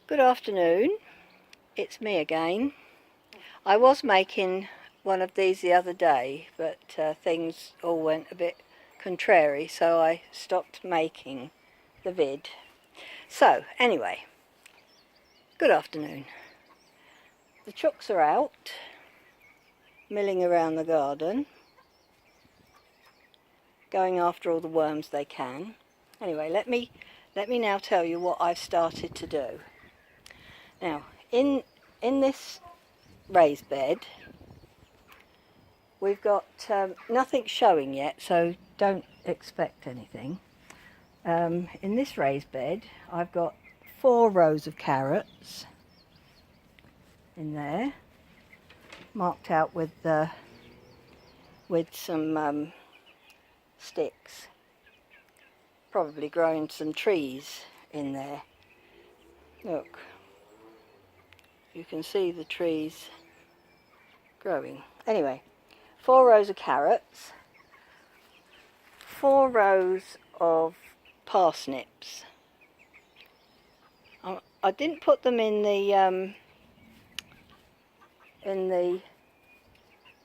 Good afternoon, it's me again. I was making one of these the other day, but things all went a bit contrary, so I stopped making the vid. So, anyway, good afternoon. The chooks are out, milling around the garden, going after all the worms they can. Anyway, let me now tell you what I've started to do. Now, in this raised bed, we've got nothing showing yet, so don't expect anything. In this raised bed, I've got 4 rows of carrots in there, marked out with some sticks. Probably growing some trees in there. Look, you can see the trees growing. Anyway, 4 rows of carrots, 4 rows of parsnips. I didn't put them in the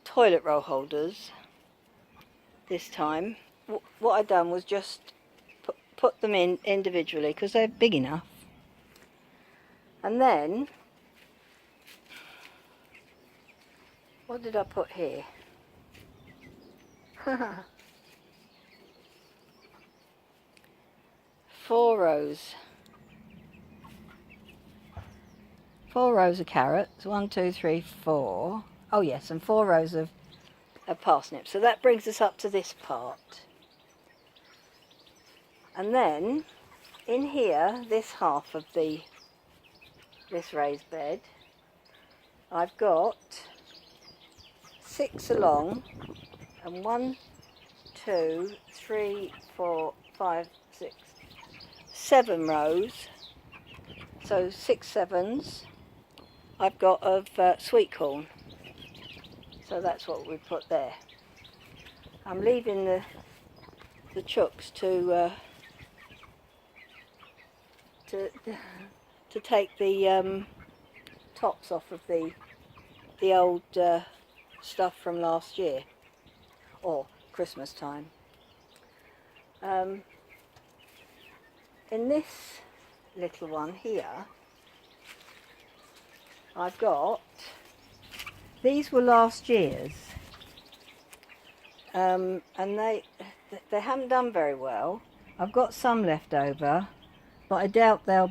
toilet roll holders this time. What I've done was just put them in individually because they're big enough. And then, what did I put here? 4 rows. 4 rows of carrots. 1, 2, 3, 4. Oh yes, and 4 rows of parsnips. So that brings us up to this part. And then, in here, this half of this raised bed, I've got 6 along, and 1, 2, 3, 4, 5, 6, 7 rows, so 6 sevens I've got of sweetcorn, so that's what we put there. I'm leaving the chooks to take the tops off of the old stuff from last year, or Christmas time. In this little one here, I've got, these were last year's, and they haven't done very well. I've got some left over, but I doubt they'll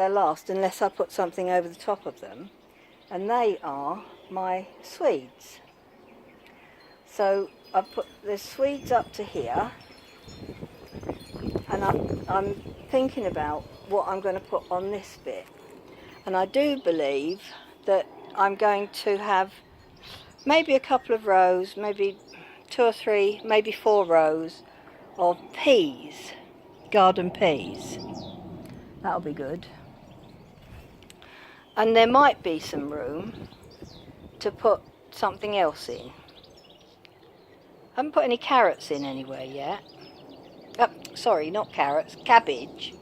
last unless I put something over the top of them, and they are my Swedes. So I've put the Swedes up to here, and I'm thinking about what I'm going to put on this bit, and I do believe that I'm going to have maybe a couple of rows, maybe 2 or 3, maybe 4 rows of peas, garden peas. That'll be good. And there might be some room to put something else in. I haven't put any carrots in anywhere yet. Oh, sorry, not carrots, cabbage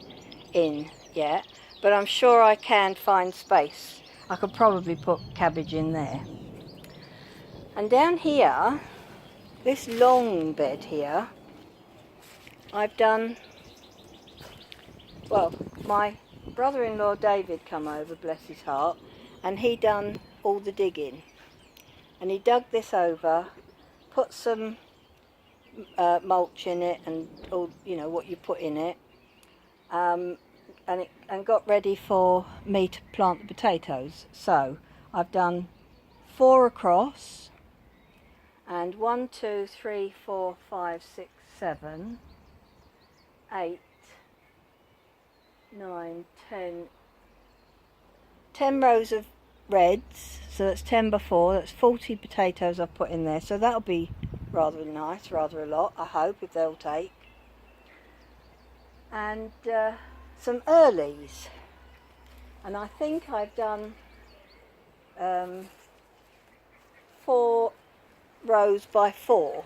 in yet, but I'm sure I can find space. I could probably put cabbage in there. And down here, this long bed here, I've done, well, my brother-in-law David come over, bless his heart, and he done all the digging. And he dug this over, put some mulch in it, and all, you know, what you put in it, and got ready for me to plant the potatoes. So I've done 4 across, and 1, 2, 3, 4, 5, 6, 7, 8, 9, 10 rows of reds, so that's 10 by 4, that's 40 potatoes I've put in there, so that'll be rather nice, rather a lot, I hope, if they'll take. And some earlies, and I think I've done 4 rows by 4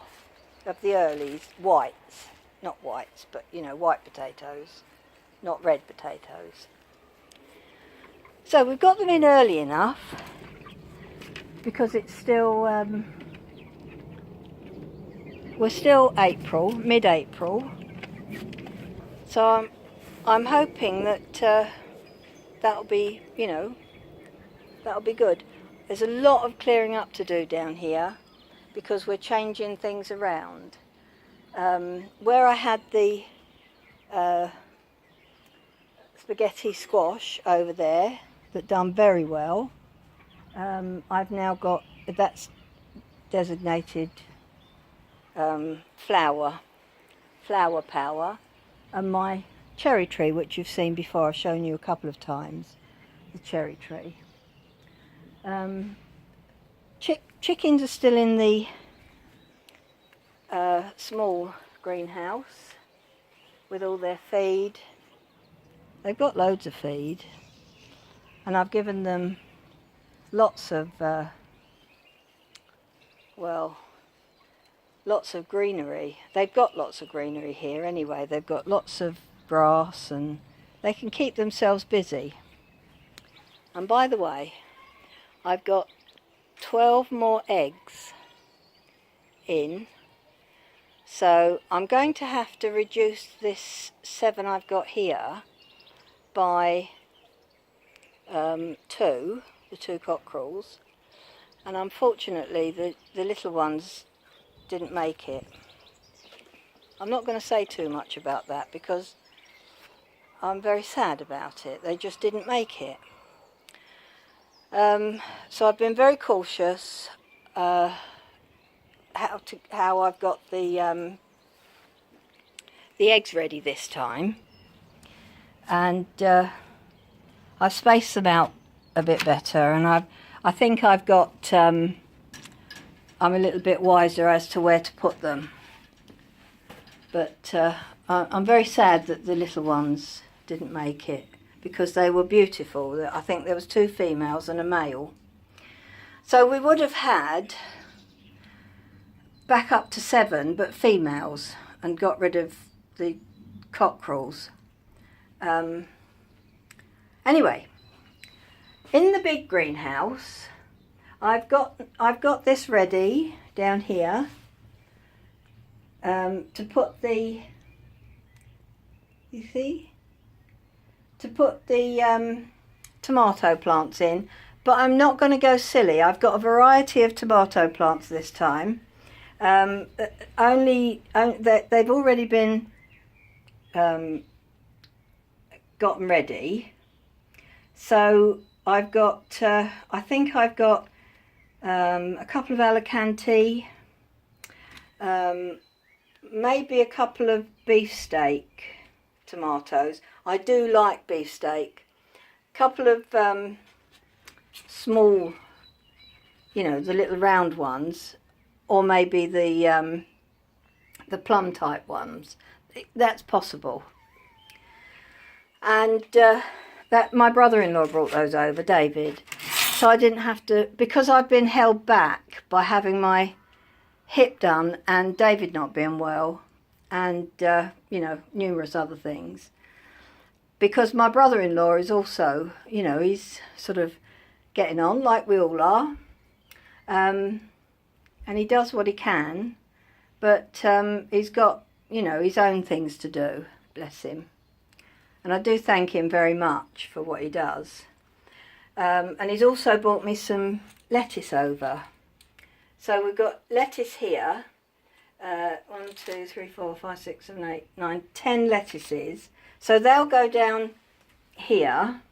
of the earlies, whites, not whites, but you know, white potatoes, not red potatoes. So we've got them in early enough because it's still, we're still April, mid-April. So I'm hoping that that'll be, you know, that'll be good. There's a lot of clearing up to do down here because we're changing things around. Where I had the spaghetti squash over there that done very well, I've now got, that's designated flower power, and my cherry tree, which you've seen before, I've shown you a couple of times, the cherry tree. Chickens are still in the small greenhouse with all their feed. They've got loads of feed, and I've given them lots of lots of greenery. They've got lots of greenery here anyway. They've got lots of grass and they can keep themselves busy. And by the way, I've got 12 more eggs in, so I'm going to have to reduce this 7 I've got here by 2, the 2 cockerels, and unfortunately the little ones didn't make it. I'm not going to say too much about that because I'm very sad about it. They just didn't make it. So I've been very cautious how I've got the eggs ready this time, and I've spaced them out a bit better, and I think I've got I'm a little bit wiser as to where to put them, but I'm very sad that the little ones didn't make it because they were beautiful. I think there was 2 females and a male, so we would have had back up to 7 but females and got rid of the cockerels. Anyway, in the big greenhouse I've got this ready down here to put the, you see, to put the tomato plants in, but I'm not going to go silly. I've got a variety of tomato plants this time. They've already been gotten ready, so I've got I think I've got a couple of Alicante, maybe a couple of beefsteak tomatoes. I do like beefsteak. A couple of small, you know, the little round ones, or maybe the plum type ones. That's possible. And that my brother-in-law brought those over, David. So I didn't have to, because I've been held back by having my hip done and David not being well, and you know, numerous other things. Because my brother-in-law is also, you know, he's sort of getting on like we all are, and he does what he can, but he's got, you know, his own things to do, bless him. And I do thank him very much for what he does. And he's also brought me some lettuce over. So we've got lettuce here, 1, 2, 3, 4, 5, 6, 7, 8, 9, 10 lettuces. So they'll go down here.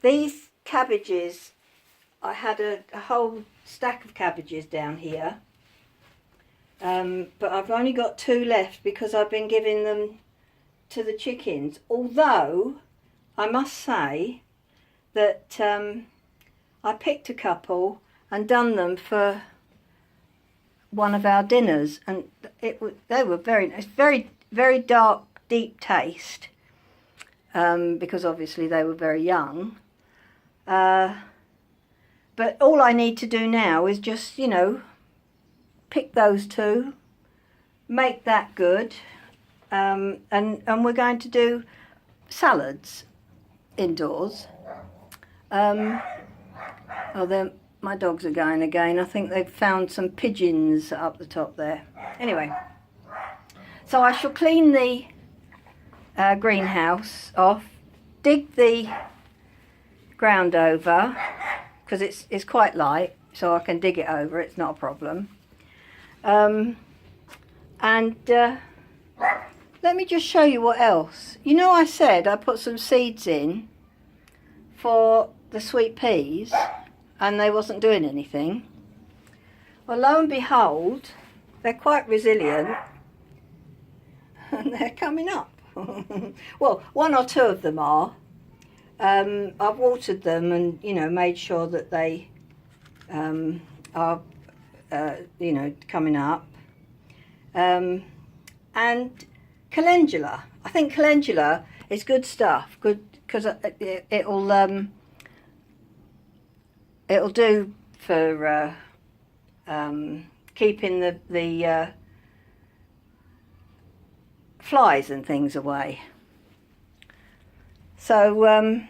These cabbages, I had a whole stack of cabbages down here. But I've only got 2 left because I've been giving them to the chickens. Although, I must say that I picked a couple and done them for one of our dinners, and they were very dark, deep taste, because obviously they were very young. But all I need to do now is just, you know, pick those 2, make that good, and we're going to do salads indoors. Oh, then my dogs are going again. I think they've found some pigeons up the top there. Anyway, so I shall clean the greenhouse off, dig the ground over, because it's quite light, so I can dig it over, it's not a problem. Let me just show you what else. You know, I said I put some seeds in for the sweet peas and they wasn't doing anything. Well, lo and behold, they're quite resilient and they're coming up. Well, one or two of them are. I've watered them and, you know, made sure that they are, you know, coming up. And calendula. I think calendula is good stuff. Good, because it'll do for keeping the flies and things away. So